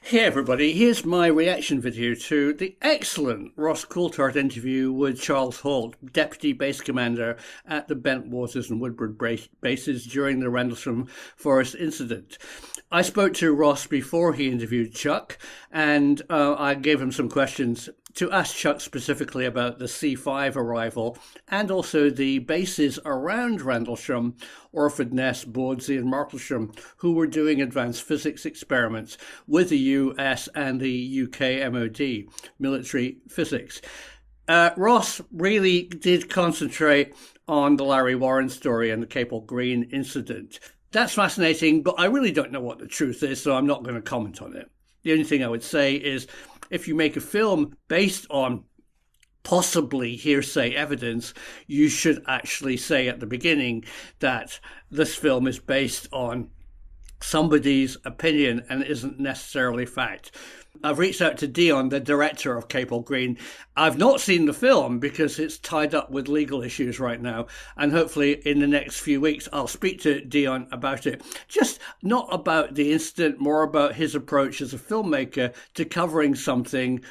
Hey everybody, here's my reaction video to the excellent Ross Coulthart interview with Charles Halt, Deputy Base Commander at the Bentwaters and Woodbridge bases during the Rendlesham Forest Incident. I spoke to Ross before he interviewed Chuck, and I gave him some questions to ask Chuck specifically about the C5 arrival and also the bases around Rendlesham, Orford Ness, Bawdsey and Martlesham, who were doing advanced physics experiments with the US and the UK MOD, military physics. Ross really did concentrate on the Larry Warren story and the Capel Green incident. That's fascinating, but I really don't know what the truth is, so I'm not going to comment on it. The only thing I would say is if you make a film based on possibly hearsay evidence, you should actually say at the beginning that this film is based on somebody's opinion and isn't necessarily fact. I've reached out to Dion, the director of Capel Green. I've not seen the film because it's tied up with legal issues right now, and hopefully in the next few weeks I'll speak to Dion about it. Just not about the incident, more about his approach as a filmmaker to covering something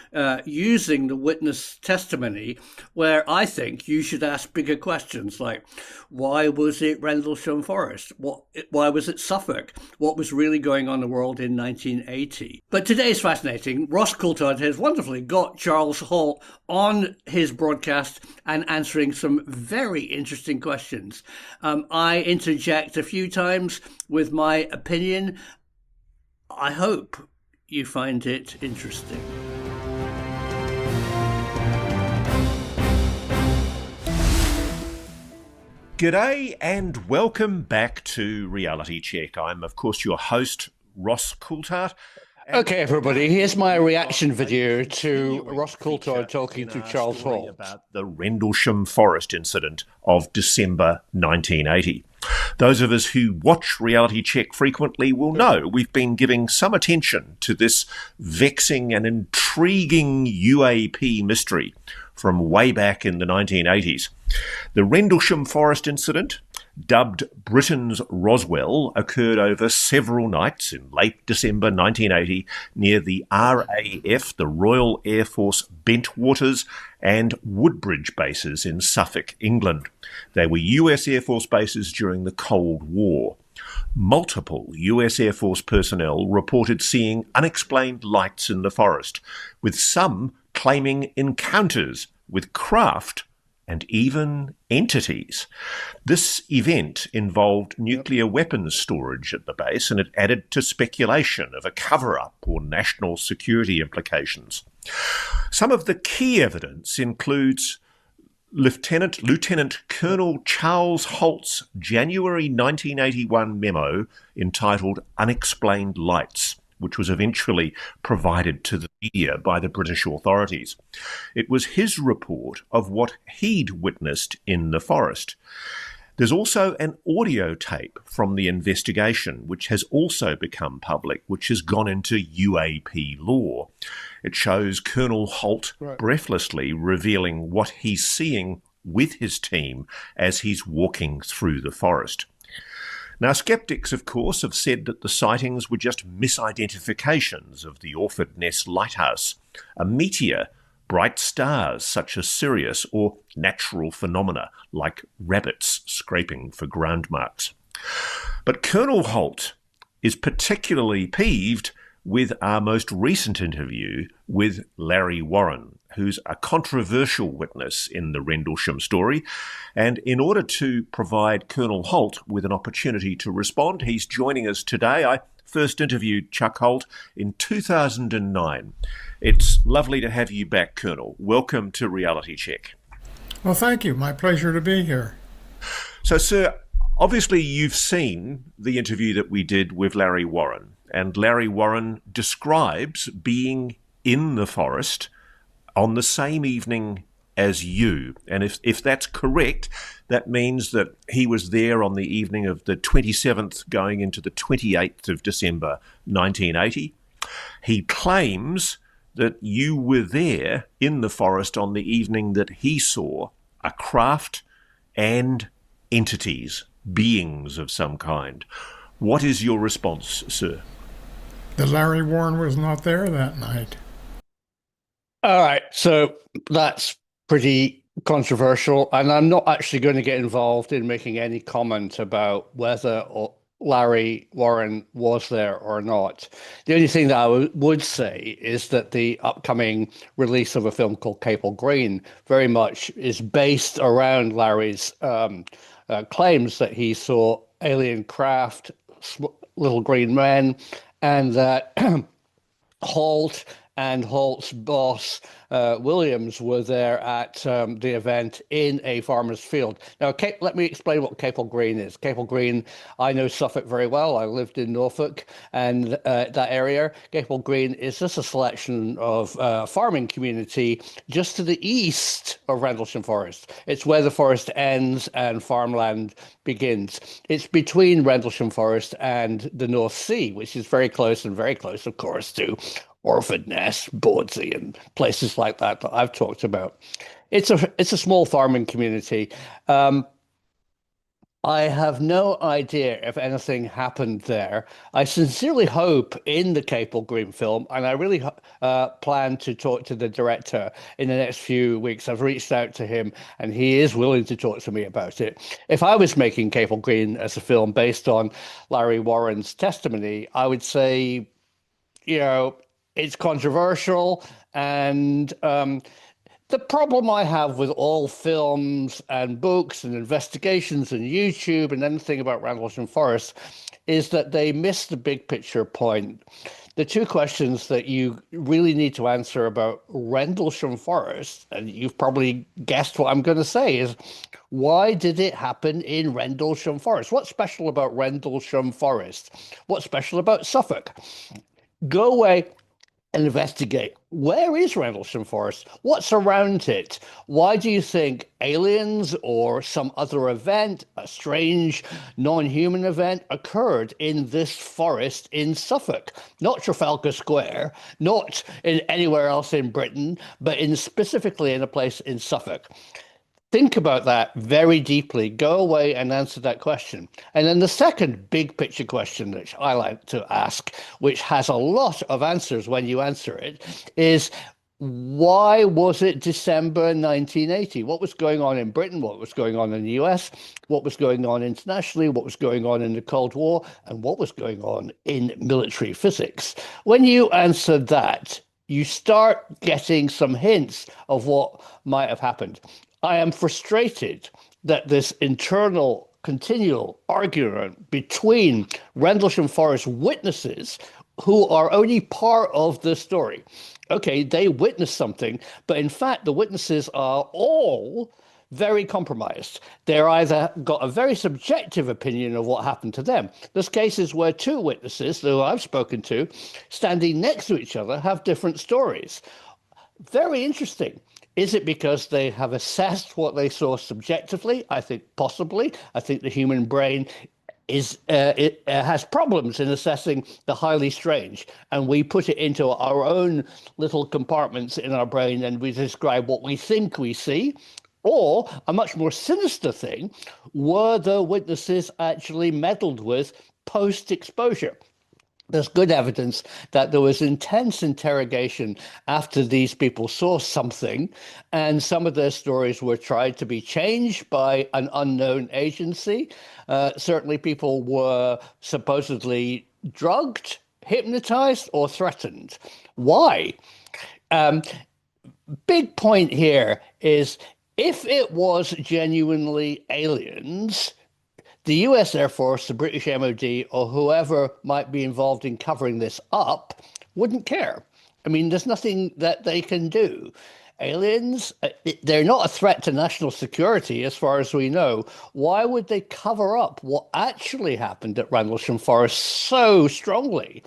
using the witness testimony, where I think you should ask bigger questions like, why was it Rendlesham Forest? Why was it Suffolk? What was really going on in the world in 1980? But today's fascinating. Ross Coulthart has wonderfully got Charles Halt on his broadcast and answering some very interesting questions. I interject a few times with my opinion. I hope you find it interesting. G'day and welcome back to Reality Check. I'm, of course, your host, Ross Coulthart. Okay, everybody, here's my reaction video to Ross Coulthart talking to Charles Halt about the Rendlesham Forest Incident of December 1980. Those of us who watch Reality Check frequently will know we've been giving some attention to this vexing and intriguing UAP mystery from way back in the 1980s. The Rendlesham Forest Incident, dubbed Britain's Roswell, occurred over several nights in late December 1980 near the RAF, the Royal Air Force Bentwaters and Woodbridge bases in Suffolk, England. They were US Air Force bases during the Cold War. Multiple US Air Force personnel reported seeing unexplained lights in the forest, with some claiming encounters with craft and even entities. This event involved nuclear weapons storage at the base, and it added to speculation of a cover-up or national security implications. Some of the key evidence includes Lieutenant Colonel Charles Halt's January 1981 memo entitled Unexplained Lights, which was eventually provided to the media by the British authorities. It was his report of what he'd witnessed in the forest. There's also an audio tape from the investigation, which has also become public, which has gone into UAP law. It shows Colonel Halt breathlessly revealing what he's seeing with his team as he's walking through the forest. Now, skeptics, of course, have said that the sightings were just misidentifications of the Orford Ness lighthouse, a meteor, bright stars such as Sirius, or natural phenomena like rabbits scraping for ground marks. But Colonel Halt is particularly peeved with our most recent interview with Larry Warren, who's a controversial witness in the Rendlesham story. And in order to provide Colonel Halt with an opportunity to respond, he's joining us today. I first interviewed Chuck Halt in 2009. It's lovely to have you back, Colonel. Welcome to Reality Check. Well, thank you. My pleasure to be here. So, sir, obviously you've seen the interview that we did with Larry Warren, and Larry Warren describes being in the forest on the same evening as you. And if that's correct, that means that he was there on the evening of the 27th going into the 28th of December 1980. He claims that you were there in the forest on the evening that he saw a craft and entities, beings of some kind. What is your response, sir? that Larry Warren was not there that night. All right, so that's pretty controversial, and I'm not actually going to get involved in making any comment about whether Larry Warren was there or not. The only thing that I would say is that the upcoming release of a film called Capel Green very much is based around Larry's claims that he saw alien craft, little green men, and that Halt and Halt's boss, Williams, were there at the event in a farmer's field. Now, let me explain what Capel Green is. Capel Green, I know Suffolk very well. I lived in Norfolk and that area. Capel Green is just a selection of farming community just to the east of Rendlesham Forest. It's where the forest ends and farmland begins. It's between Rendlesham Forest and the North Sea, which is very close, of course, to Orford Ness, Bawdsey, and places like that I've talked about. It's a small farming community. I have no idea if anything happened there. I sincerely hope in the Capel Green film, and I really plan to talk to the director in the next few weeks. I've reached out to him, and he is willing to talk to me about it. If I was making Capel Green as a film based on Larry Warren's testimony, I would say, it's controversial, and the problem I have with all films and books and investigations and YouTube and anything about Rendlesham Forest is that they miss the big picture point. The two questions that you really need to answer about Rendlesham Forest, and you've probably guessed what I'm going to say, is why did it happen in Rendlesham Forest? What's special about Rendlesham Forest? What's special about Suffolk? Go away and investigate. Where is Rendlesham Forest? What's around it? Why do you think aliens or some other event, a strange non-human event, occurred in this forest in Suffolk? Not Trafalgar Square, not in anywhere else in Britain, but specifically in a place in Suffolk. Think about that very deeply. Go away and answer that question. And then the second big picture question that I like to ask, which has a lot of answers when you answer it, is why was it December 1980? What was going on in Britain? What was going on in the US? What was going on internationally? What was going on in the Cold War? And what was going on in military physics? When you answer that, you start getting some hints of what might have happened. I am frustrated that this internal continual argument between Rendlesham Forest witnesses, who are only part of the story. Okay, they witnessed something, but in fact, the witnesses are all very compromised. They're either got a very subjective opinion of what happened to them. There's cases where two witnesses, who I've spoken to, standing next to each other, have different stories. Very interesting. Is it because they have assessed what they saw subjectively? I think possibly. I think the human brain has problems in assessing the highly strange, and we put it into our own little compartments in our brain, and we describe what we think we see. Or a much more sinister thing, were the witnesses actually meddled with post-exposure? There's good evidence that there was intense interrogation after these people saw something, and some of their stories were tried to be changed by an unknown agency. Certainly people were supposedly drugged, hypnotized, or threatened. Why? Big point here is, if it was genuinely aliens, the US Air Force, the British MOD, or whoever might be involved in covering this up wouldn't care. I mean, there's nothing that they can do. Aliens, they're not a threat to national security as far as we know. Why would they cover up what actually happened at Rendlesham Forest so strongly?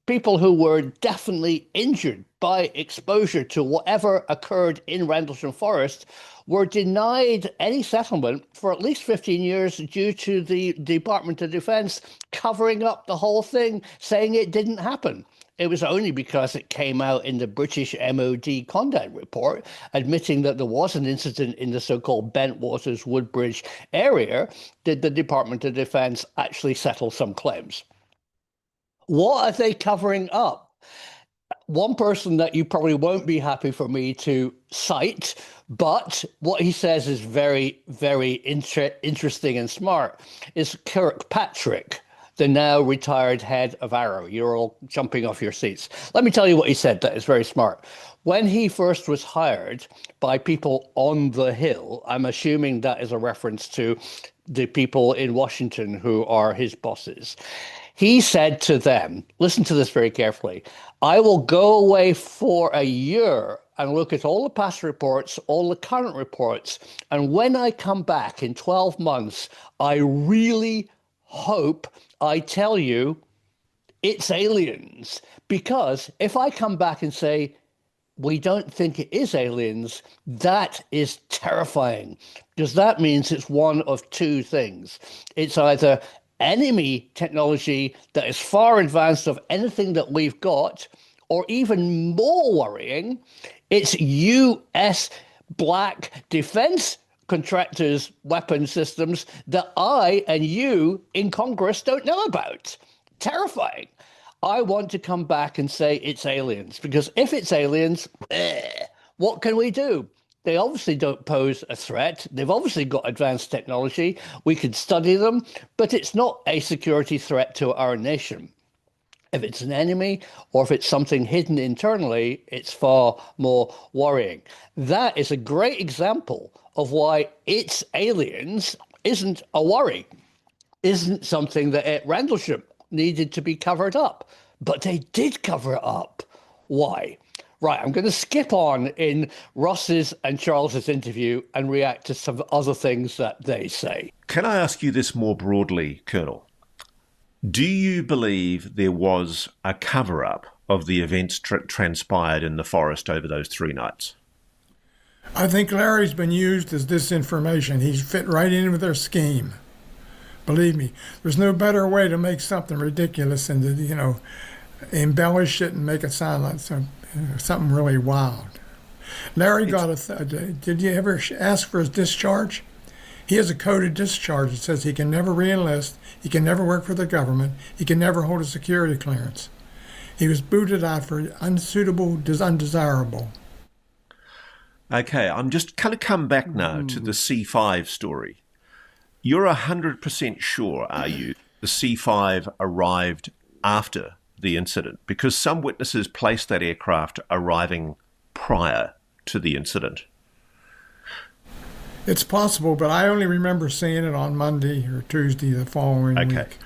People who were definitely injured by exposure to whatever occurred in Rendlesham Forest were denied any settlement for at least 15 years due to the Department of Defense covering up the whole thing, saying it didn't happen. It was only because it came out in the British MOD conduct report, admitting that there was an incident in the so-called Bentwaters Woodbridge area, did the Department of Defense actually settle some claims. What are they covering up? One person that you probably won't be happy for me to cite, but what he says is very, very interesting and smart, is Kirkpatrick, the now retired head of Arrow. You're all jumping off your seats. Let me tell you what he said that is very smart. When he first was hired by people on the Hill, I'm assuming that is a reference to the people in Washington who are his bosses. He said to them, listen to this very carefully, I will go away for a year and look at all the past reports, all the current reports, and when I come back in 12 months, I really hope I tell you it's aliens. Because if I come back and say, we don't think it is aliens, that is terrifying, because that means it's one of two things. It's either enemy technology that is far advanced of anything that we've got, or even more worrying, it's US black defense contractors' weapon systems that I and you in Congress don't know about. Terrifying. I want to come back and say it's aliens, because if it's aliens, what can we do? They obviously don't pose a threat. They've obviously got advanced technology. We could study them, but it's not a security threat to our nation. If it's an enemy or if it's something hidden internally, it's far more worrying. That is a great example of why it's aliens isn't a worry, isn't something that at Rendlesham needed to be covered up. But they did cover it up. Why? Right, I'm going to skip on in Ross's and Charles's interview and react to some other things that they say. Can I ask you this more broadly, Colonel? Do you believe there was a cover-up of the events transpired in the forest over those 3 nights? I think Larry's been used as disinformation. He's fit right in with their scheme. Believe me, there's no better way to make something ridiculous than to, embellish it and make it sound like something really wild. Larry did you ever ask for his discharge? He has a coded discharge that says he can never re-enlist, he can never work for the government, he can never hold a security clearance. He was booted out for unsuitable, undesirable. Okay, I'm just going to come back now to the C5 story. You're 100% sure, are you, the C5 arrived after the incident? Because some witnesses placed that aircraft arriving prior to the incident. It's possible, but I only remember seeing it on Monday or Tuesday the following week.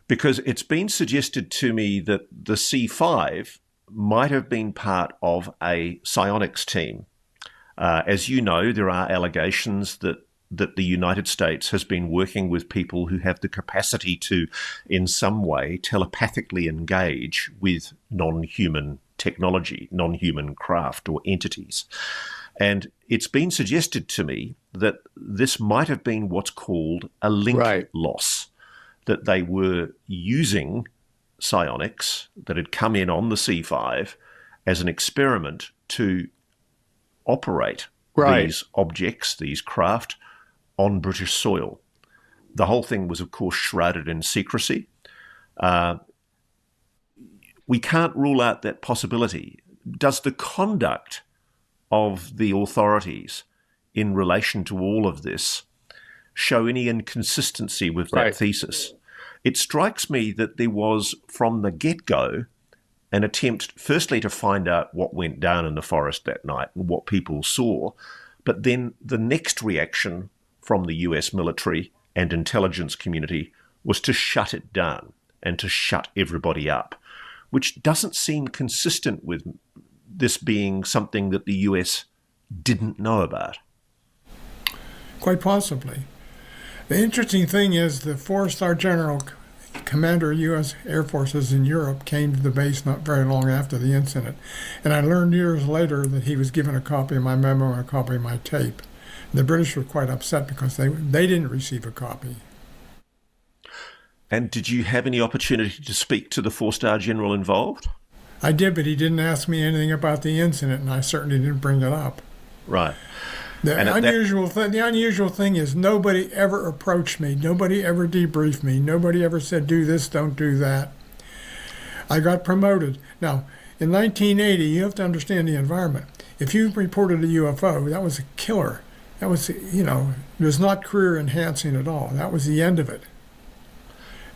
Because it's been suggested to me that the C5 might have been part of a psionics team. As you know, there are allegations that the United States has been working with people who have the capacity to, in some way, telepathically engage with non-human technology, non-human craft or entities. And it's been suggested to me that this might have been what's called a link loss, that they were using psionics that had come in on the C5 as an experiment to operate these objects, these craft, on British soil. The whole thing was, of course, shrouded in secrecy. We can't rule out that possibility. Does the conduct of the authorities in relation to all of this show any inconsistency with that thesis? It strikes me that there was, from the get-go, an attempt, firstly, to find out what went down in the forest that night and what people saw, but then the next reaction from the US military and intelligence community was to shut it down and to shut everybody up, which doesn't seem consistent with this being something that the US didn't know about. Quite possibly. The interesting thing is the 4-star general commander of U.S. Air Forces in Europe came to the base not very long after the incident, and I learned years later that he was given a copy of my memo and a copy of my tape. The British were quite upset because they didn't receive a copy. And did you have any opportunity to speak to the 4-star general involved? I did, but he didn't ask me anything about the incident, and I certainly didn't bring it up. Right. The unusual thing is nobody ever approached me. Nobody ever debriefed me. Nobody ever said, do this, don't do that. I got promoted. Now, in 1980, you have to understand the environment. If you reported a UFO, that was a killer. That was, it was not career enhancing at all. That was the end of it.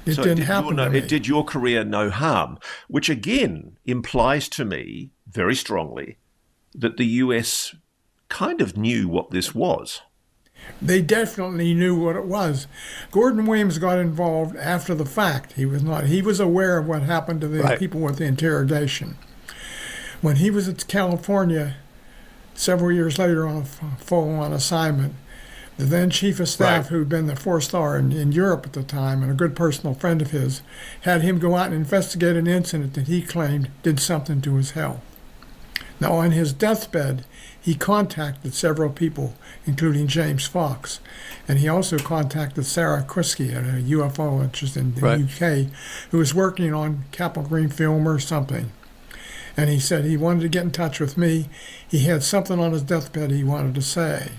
It didn't happen to me. It did your career no harm, which again implies to me very strongly that the US kind of knew what this was. They definitely knew what it was. Gordon Williams got involved after the fact. He was aware of what happened to the people with the interrogation. When he was at California several years later on a full-on assignment, the then chief of staff, who'd been the four-star in Europe at the time and a good personal friend of his, had him go out and investigate an incident that he claimed did something to his health. Now, on his deathbed, he contacted several people, including James Fox, and he also contacted Sarah Krisky, a UFOlogist in the UK, who was working on Capitol Green film or something. And he said he wanted to get in touch with me. He had something on his deathbed he wanted to say.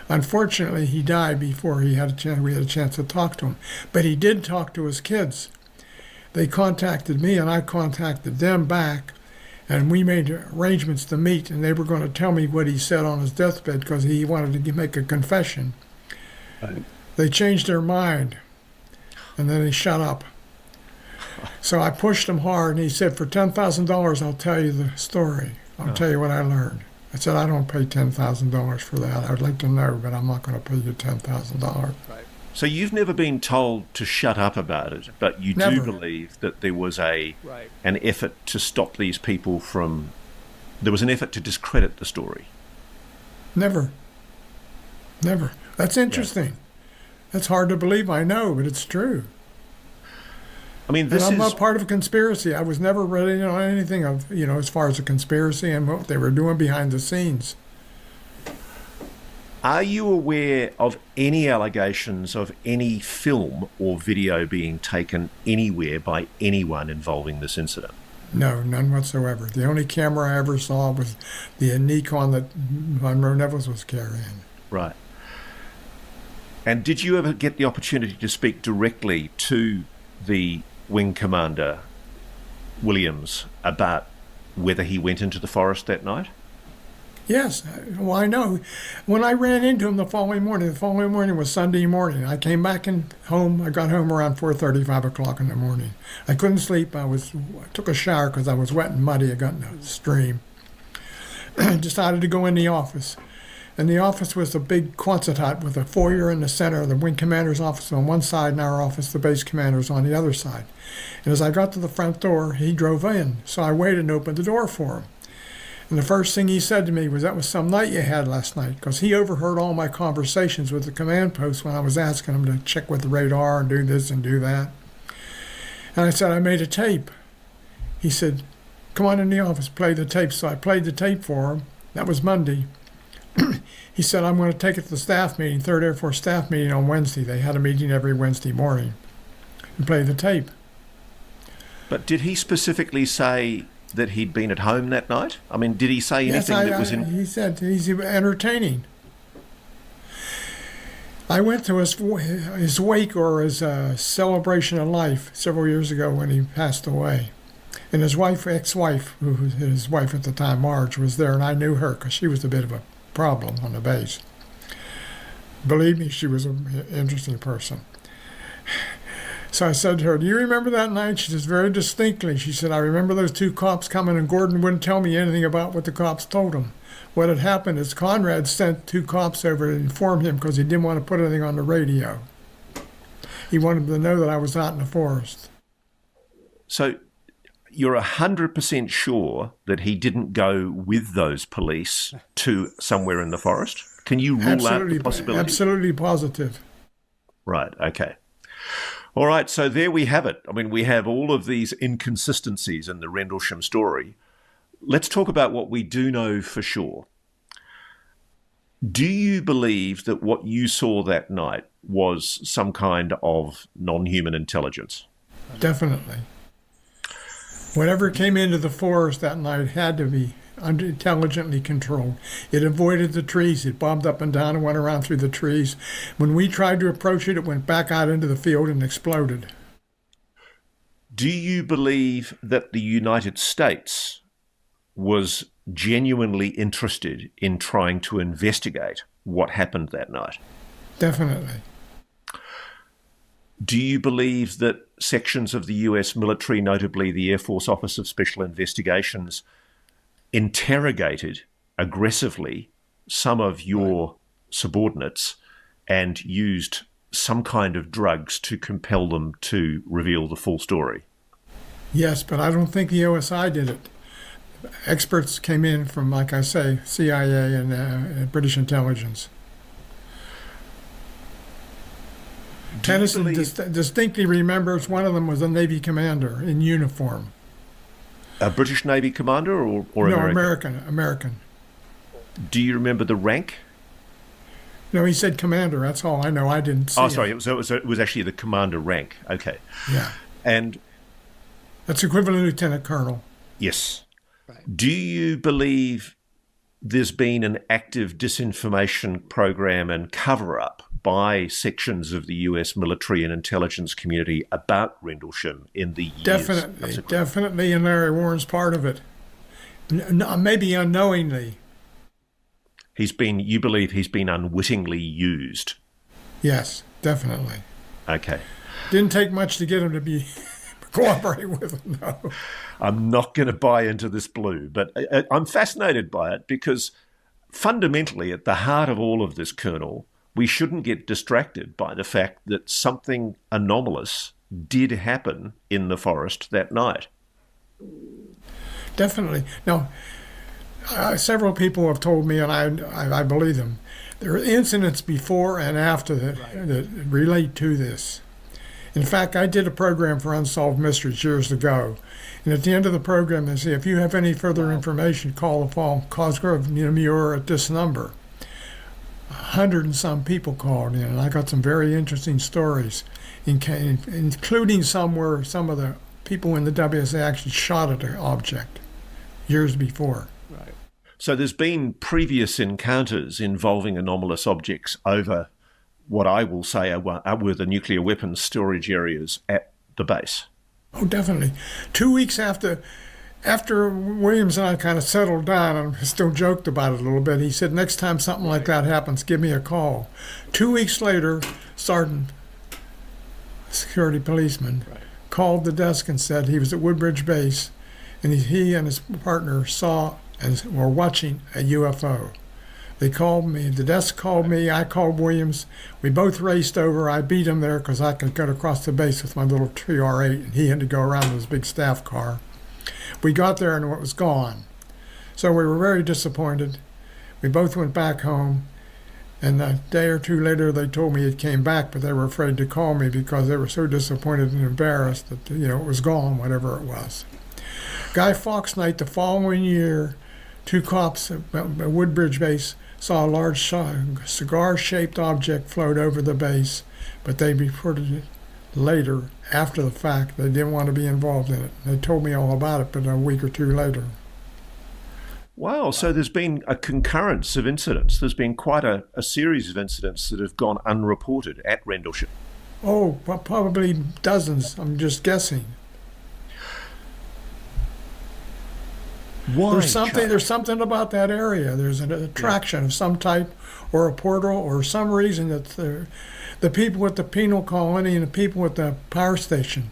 Unfortunately, he died before we had a chance to talk to him. But he did talk to his kids. They contacted me, and I contacted them back. And we made arrangements to meet, and they were going to tell me what he said on his deathbed because he wanted to make a confession. Right. They changed their mind, and then they shut up. So I pushed him hard, and he said, for $10,000, I'll tell you the story. I'll tell you what I learned. I said, I don't pay $10,000 for that. I'd like to know, but I'm not going to pay you $10,000. Right. So you've never been told to shut up about it, but you do believe that there was an effort to stop these people from... There was an effort to discredit the story. Never. That's interesting. Yeah. That's hard to believe, I know, but it's true. I mean, I'm not part of a conspiracy. I was never ready on anything of, as far as a conspiracy and what they were doing behind the scenes. Are you aware of any allegations of any film or video being taken anywhere by anyone involving this incident? No, none whatsoever. The only camera I ever saw was the Nikon that Monroe Nevels was carrying. Right. And did you ever get the opportunity to speak directly to the Wing Commander Williams about whether he went into the forest that night? Yes, well, I know. When I ran into him the following morning was Sunday morning. I came back home. I got home around 4:30, 5 o'clock in the morning. I couldn't sleep. I took a shower because I was wet and muddy. I got in the stream. I decided to go in the office. And the office was a big Quonset hut with a foyer in the center, the wing commander's office on one side and our office, the base commander's on the other side. And as I got to the front door, he drove in. So I waited and opened the door for him. And the first thing he said to me was, that was some night you had last night, because he overheard all my conversations with the command post when I was asking him to check with the radar and do this and do that. And I said, I made a tape. He said, come on in the office, play the tape. So I played the tape for him. That was Monday. He said, I'm going to take it to the staff meeting, 3rd Air Force staff meeting on Wednesday. They had a meeting every Wednesday morning, and play the tape. But did he specifically say that he'd been at home that night? I mean, did he say anything that was in... He said he's entertaining. I went to his wake or his celebration of life several years ago when he passed away. And his wife, ex-wife, who was his wife at the time, Marge, was there, and I knew her because she was a bit of a problem on the base. Believe me, she was an interesting person. So I said to her, do you remember that night? She says, very distinctly. She said, I remember those 2 cops coming, and Gordon wouldn't tell me anything about what the cops told him. What had happened is Conrad sent 2 cops over to inform him because he didn't want to put anything on the radio. He wanted them to know that I was out in the forest. So you're 100% sure that he didn't go with those police to somewhere in the forest? Can you rule out the possibility? Absolutely positive. Right, okay. All right, so there we have it. I mean, we have all of these inconsistencies in the Rendlesham story. Let's talk about what we do know for sure. Do you believe that what you saw that night was some kind of non-human intelligence? Definitely. Whatever came into the forest that night had to be intelligently controlled. It avoided the trees. It bobbed up and down and went around through the trees. When we tried to approach it, it went back out into the field and exploded. Do you believe that the United States was genuinely interested in trying to investigate what happened that night? Definitely. Do you believe that sections of the US military, notably the Air Force Office of Special Investigations, interrogated aggressively some of your subordinates and used some kind of drugs to compel them to reveal the full story? Yes, but I don't think the OSI did it. Experts came in from, like I say, CIA and British intelligence. Tennyson distinctly remembers one of them was a Navy commander in uniform. A British Navy commander or no, American? American. Do you remember the rank? No, he said commander. That's all I know. I didn't see. Oh, sorry. It was actually the commander rank. Okay. Yeah. And that's equivalent to lieutenant colonel. Yes. Right. Do you believe there's been an active disinformation program and cover-up by sections of the US military and intelligence community about Rendlesham in the years? Definitely, and Larry Warren's part of it. Maybe unknowingly. You believe he's been unwittingly used? Yes, definitely. Okay. Didn't take much to get him to cooperate with him, no. I'm not going to buy into this blue, but I'm fascinated by it because fundamentally at the heart of all of this, Colonel, we shouldn't get distracted by the fact that something anomalous did happen in the forest that night. Definitely. Now, several people have told me, and I believe them, there are incidents before and after that relate to this. In fact, I did a program for Unsolved Mysteries years ago, and at the end of the program, they say, if you have any further information, call the Fall Cosgrove Muir at this number. 100 and some people called in, and I got some very interesting stories, including some where some of the people in the WSA actually shot at an object years before. Right. So there's been previous encounters involving anomalous objects over what I will say were the nuclear weapons storage areas at the base. Oh, definitely. 2 weeks after Williams and I kind of settled down, and still joked about it a little bit, he said, next time something like that happens, give me a call. 2 weeks later, Sergeant, security policeman, called the desk and said he was at Woodbridge Base, and he and his partner saw and were watching a UFO. They called me, the desk called me, I called Williams. We both raced over. I beat him there because I could get across the base with my little TR-8, and he had to go around with his big staff car. We got there and it was gone. So we were very disappointed. We both went back home, and a day or two later they told me it came back, but they were afraid to call me because they were so disappointed and embarrassed that, it was gone, whatever it was. Guy Fawkes night the following year, two cops at Woodbridge Base saw a large cigar-shaped object float over the base, but they reported it later, after the fact. They didn't want to be involved in it. They told me all about it, but a week or two later. Wow, so there's been a concurrence of incidents. There's been quite a series of incidents that have gone unreported at Rendlesham. Oh, probably dozens. I'm just guessing. Why? There's something about that area. There's an attraction of some type, or a portal, or some reason that the people with the penal colony and the people with the power station.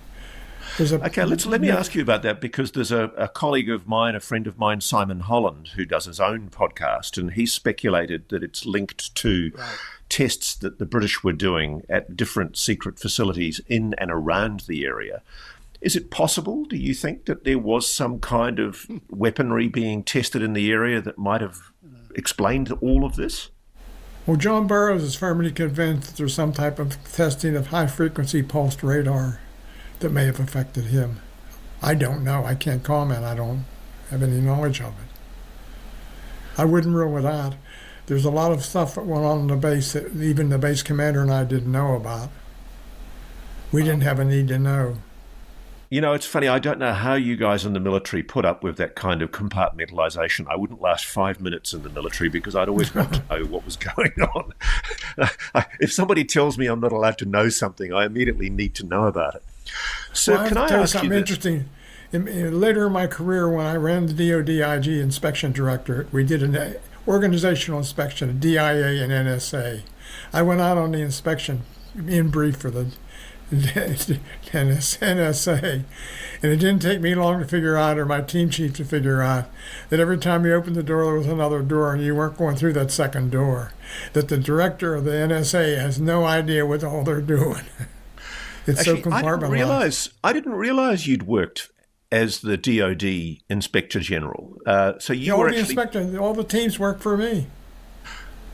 Okay, let me ask you about that, because there's a colleague of mine, a friend of mine, Simon Holland, who does his own podcast, and he speculated that it's linked to tests that the British were doing at different secret facilities in and around the area. Is it possible, do you think, that there was some kind of weaponry being tested in the area that might have explained all of this? Well, John Burroughs is firmly convinced that there's some type of testing of high-frequency pulsed radar that may have affected him. I don't know. I can't comment. I don't have any knowledge of it. I wouldn't rule it out. There's a lot of stuff that went on in the base that even the base commander and I didn't know about. We didn't have a need to know. It's funny, I don't know how you guys in the military put up with that kind of compartmentalization. I wouldn't last 5 minutes in the military because I'd always want to know what was going on. If somebody tells me I'm not allowed to know something, I immediately need to know about it. So Well, I can have I to tell you ask you something this? interesting. Later in my career, when I ran the DoD IG Inspection Directorate, we did an organizational inspection of DIA and NSA. I went out on the inspection in brief for the NSA, and it didn't take me long to figure out, or my team chief to figure out, that every time you opened the door, there was another door, and you weren't going through that second door. That the director of the NSA has no idea what the hell they're doing. It's Actually, so compartmentalized. I didn't realize you'd worked as the DoD Inspector General. So you All were the actually. inspector, all the teams work for me.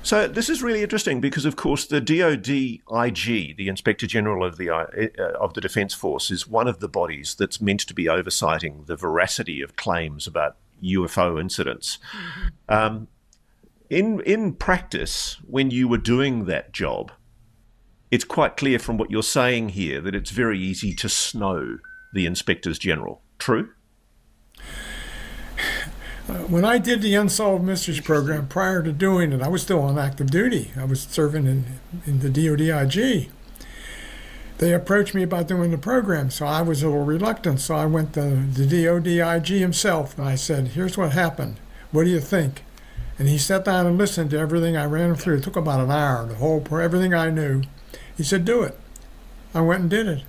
So this is really interesting because, of course, the DoD IG, the Inspector General of the Defence Force, is one of the bodies that's meant to be oversighting the veracity of claims about UFO incidents. In practice, when you were doing that job, it's quite clear from what you're saying here that it's very easy to snow the Inspectors General. True? When I did the Unsolved Mysteries program, prior to doing it, I was still on active duty. I was serving in the DoD IG. They approached me about doing the program, so I was a little reluctant. So I went to the DoD IG himself, and I said, here's what happened. What do you think? And he sat down and listened to everything I ran him through. It took about an hour, everything I knew. He said, do it. I went and did it.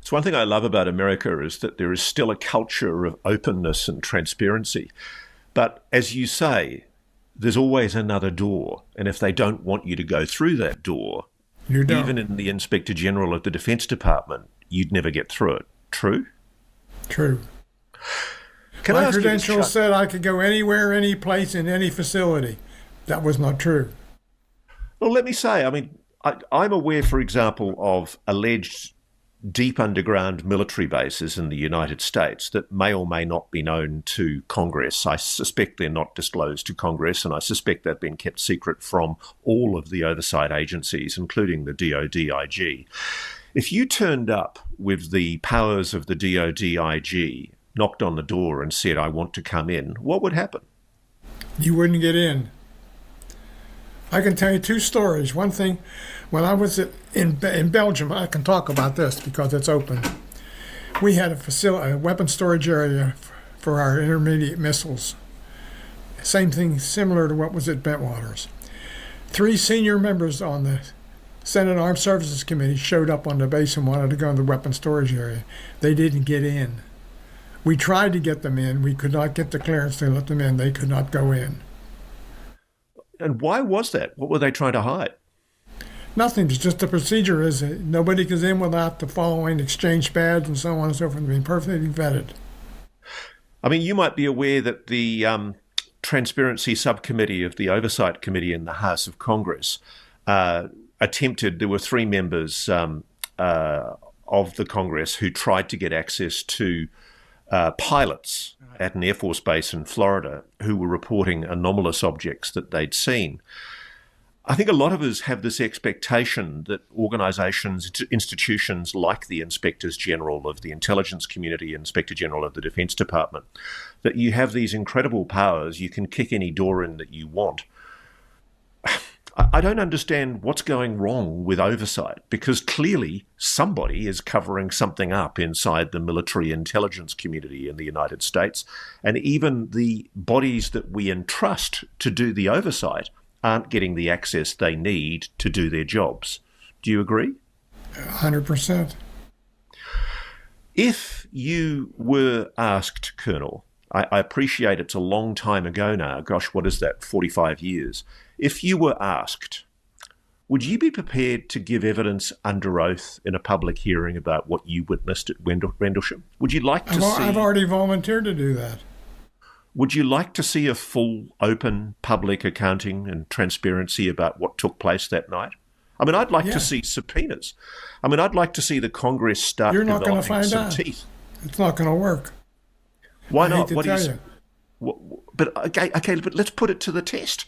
It's one thing I love about America is that there is still a culture of openness and transparency. But as you say, there's always another door. And if they don't want you to go through that door, You don't. even in the Inspector General of the Defence Department, you'd never get through it. True? True. Can I My ask you this, credentials Chuck? said I could go anywhere, any place, in any facility. That was not true. Well, let me say, I'm aware, for example, of alleged deep underground military bases in the United States that may or may not be known to Congress. I suspect they're not disclosed to Congress, and I suspect they've been kept secret from all of the oversight agencies, including the DoD IG. If you turned up with the powers of the DoD IG, knocked on the door and said, I want to come in, what would happen? You wouldn't get in. I can tell you two stories. One thing, when I was in Belgium, I can talk about this because it's open. We had a weapon storage area for our intermediate missiles. Same thing, similar to what was at Bentwaters. 3 senior members on the Senate Armed Services Committee showed up on the base and wanted to go in the weapon storage area. They didn't get in. We tried to get them in. We could not get the clearance to let them in. They could not go in. And why was that? What were they trying to hide? Nothing. It's just the procedure is that nobody goes in without the following exchange badge and so on and so forth, being perfectly vetted. I mean, you might be aware that the Transparency Subcommittee of the Oversight Committee in the House of Congress there were 3 members of the Congress who tried to get access to pilots at an Air Force base in Florida who were reporting anomalous objects that they'd seen. I think a lot of us have this expectation that organisations, institutions like the Inspectors General of the Intelligence Community, Inspector General of the Defence Department, that you have these incredible powers, you can kick any door in that you want. I don't understand what's going wrong with oversight, because clearly somebody is covering something up inside the military intelligence community in the United States, and even the bodies that we entrust to do the oversight aren't getting the access they need to do their jobs. Do you agree? 100%. If you were asked, Colonel, I appreciate it's a long time ago now, gosh, what is that, 45 years. If you were asked, would you be prepared to give evidence under oath in a public hearing about what you witnessed at Rendlesham? Would you like to see... I've already volunteered to do that. Would you like to see a full, open, public accounting and transparency about what took place that night? I mean, I'd like to see subpoenas. I mean, I'd like to see the Congress start You're not going to developing find some out. teeth. It's not going to work. Why I not? hate to tell you. But let's put it to the test.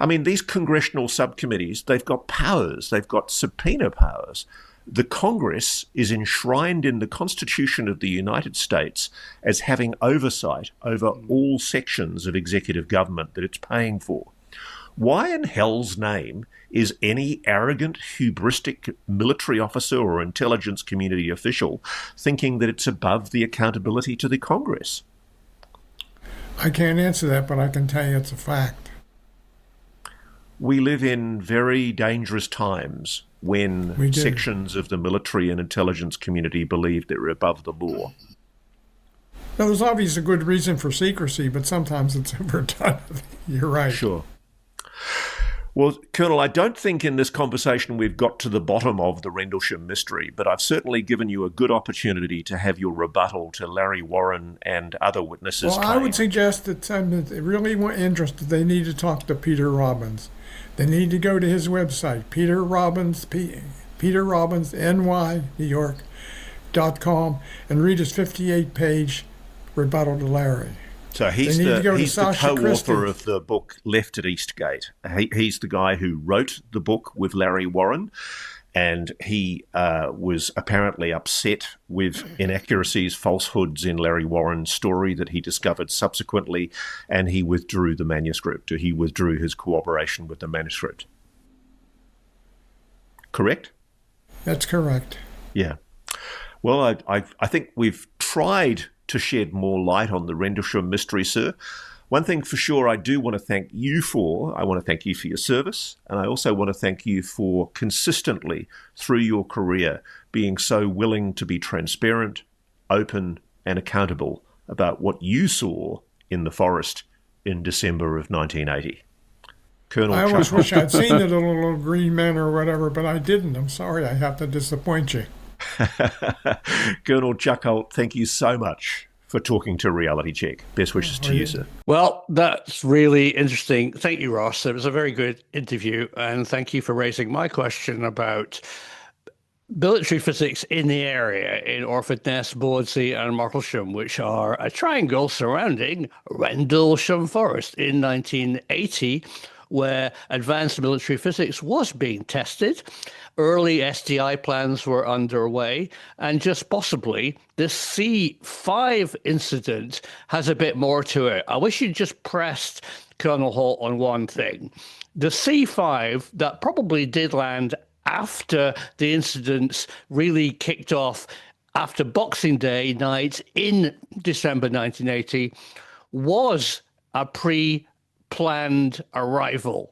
I mean, these congressional subcommittees, they've got powers. They've got subpoena powers. The Congress is enshrined in the Constitution of the United States as having oversight over all sections of executive government that it's paying for. Why in hell's name is any arrogant, hubristic military officer or intelligence community official thinking that it's above the accountability to the Congress? I can't answer that, but I can tell you it's a fact. We live in very dangerous times when sections of the military and intelligence community believe they're above the law. Now, there's obviously a good reason for secrecy, but sometimes it's overdone. You're right. Sure. Well, Colonel, I don't think in this conversation we've got to the bottom of the Rendlesham mystery, but I've certainly given you a good opportunity to have your rebuttal to Larry Warren and other witnesses. Well, I would suggest that if they really want interested, they need to talk to Peter Robbins. They need to go to his website, Peter Robbins, NY, New York.com, and read his 58-page rebuttal to Larry. So he's the co-author of the book Left at Eastgate. He's the guy who wrote the book with Larry Warren, and he was apparently upset with inaccuracies, falsehoods in Larry Warren's story that he discovered subsequently, and he withdrew the manuscript, or he withdrew his cooperation with the manuscript. Correct? That's correct. Yeah. Well, I think we've tried to shed more light on the Rendlesham mystery, sir. One thing for sure I do want to thank you for, I want to thank you for your service, and I also want to thank you for consistently, through your career, being so willing to be transparent, open, and accountable about what you saw in the forest in December of 1980. Colonel I always Chuck. wish I'd seen the little green men or whatever, but I didn't. I'm sorry I have to disappoint you. Colonel Chuck Halt, thank you so much for talking to Reality Check. Best wishes to you, sir. Well, that's really interesting. Thank you, Ross. It was a very good interview, and thank you for raising my question about military physics in the area in Orford Ness, Bawdsey, and Martlesham, which are a triangle surrounding Rendlesham Forest in 1980, where advanced military physics was being tested. Early SDI plans were underway, and just possibly this C5 incident has a bit more to it. I wish you'd just pressed Colonel Halt on one thing. The C5 that probably did land after the incidents really kicked off after Boxing Day night in December 1980 was a pre-planned arrival.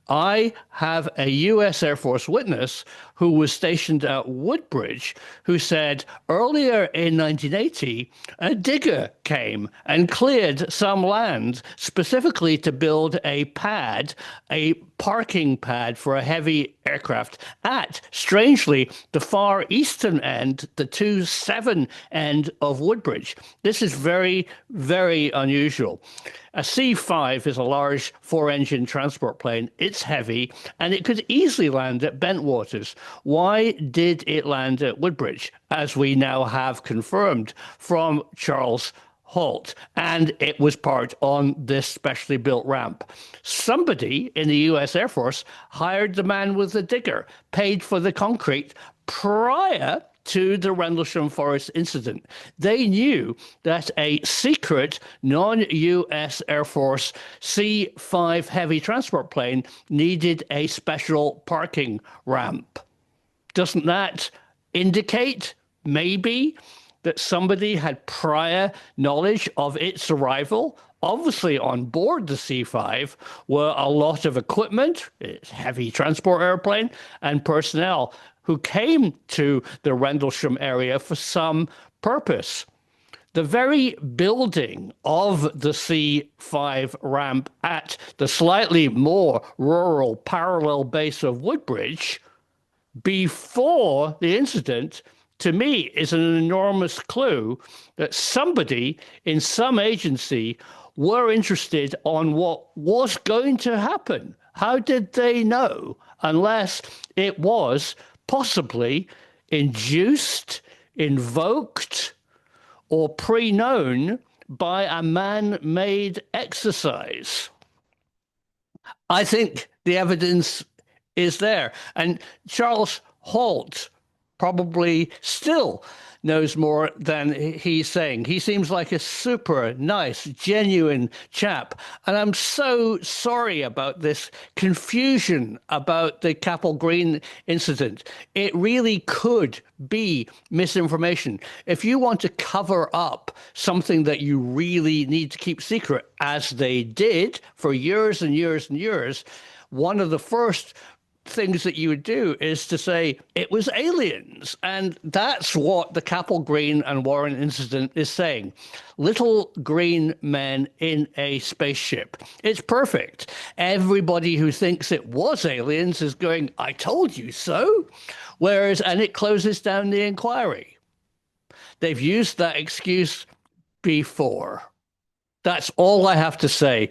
I have a U.S. Air Force witness who was stationed at Woodbridge who said earlier in 1980, a digger came and cleared some land specifically to build a pad, a parking pad for a heavy aircraft at, strangely, the far eastern end, the 27 end of Woodbridge. This is very, very unusual. A C-5 is a large four-engine transport plane. It's heavy, and it could easily land at Bentwaters. Why did it land at Woodbridge, as we now have confirmed from Charles Halt? And it was parked on this specially built ramp. Somebody in the U.S. Air Force hired the man with the digger, paid for the concrete prior to the Rendlesham Forest incident. They knew that a secret non-U.S. Air Force C-5 heavy transport plane needed a special parking ramp. Doesn't that indicate, maybe, that somebody had prior knowledge of its arrival? Obviously, on board the C-5 were a lot of equipment, it's a heavy transport airplane, and personnel who came to the Rendlesham area for some purpose. The very building of the C-5 ramp at the slightly more rural parallel base of Woodbridge before the incident, to me, is an enormous clue that somebody in some agency were interested on what was going to happen. How did they know? Unless it was possibly induced, invoked, or pre-known by a man-made exercise. I think the evidence is there. And Charles Halt probably still knows more than he's saying. He seems like a super nice, genuine chap. And I'm so sorry about this confusion about the Capel Green incident. It really could be misinformation. If you want to cover up something that you really need to keep secret, as they did for years and years and years, one of the first things that you would do is to say it was aliens. And that's what the Capel Green and Warren incident is saying. Little green men in a spaceship. It's perfect. Everybody who thinks it was aliens is going, I told you so. And it closes down the inquiry. They've used that excuse before. That's all I have to say.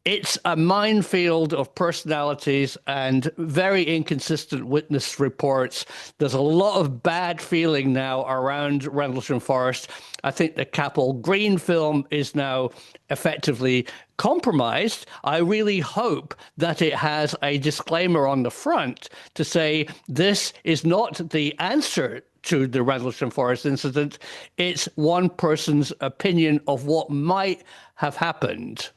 It's a minefield of personalities and very inconsistent witness reports. There's a lot of bad feeling now around Rendlesham Forest. I think the Capel Green film is now effectively compromised. I really hope that it has a disclaimer on the front to say this is not the answer to the Rendlesham Forest incident. It's one person's opinion of what might have happened.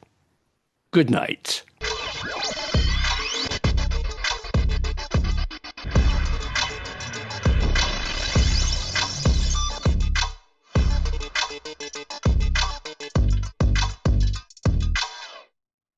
Good night.